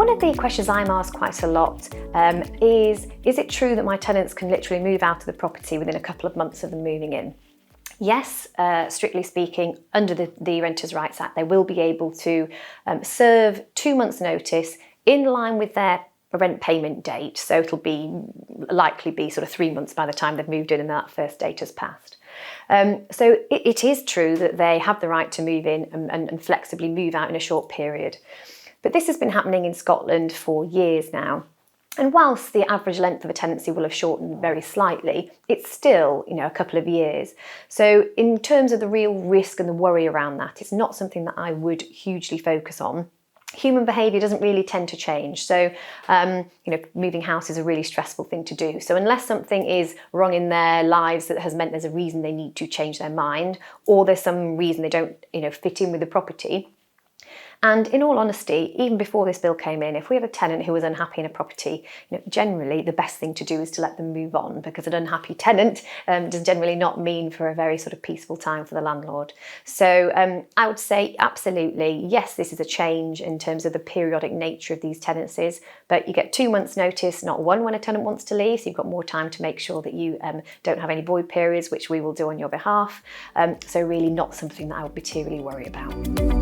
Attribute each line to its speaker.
Speaker 1: One of the questions I'm asked quite a lot is it true that my tenants can literally move out of the property within a couple of months of them moving in? Yes, strictly speaking, under the Renters' Rights Act, they will be able to serve 2 months' notice in line with their rent payment date. So it'll likely be sort of 3 months by the time they've moved in and that first date has passed. So it is true that they have the right to move in and flexibly move out in a short period. But this has been happening in Scotland for years now. And whilst the average length of a tenancy will have shortened very slightly, it's still, a couple of years. So in terms of the real risk and the worry around that, it's not something that I would hugely focus on. Human behaviour doesn't really tend to change. So, moving house is a really stressful thing to do. So unless something is wrong in their lives that has meant there's a reason they need to change their mind, or there's some reason they don't, fit in with the property. And in all honesty, even before this bill came in, if we have a tenant who was unhappy in a property, generally the best thing to do is to let them move on, because an unhappy tenant does generally not mean for a very sort of peaceful time for the landlord. So I would say absolutely, yes, this is a change in terms of the periodic nature of these tenancies, but you get 2 months notice, not one when a tenant wants to leave, so you've got more time to make sure that you don't have any void periods, which we will do on your behalf. So really not something that I would materially worry about.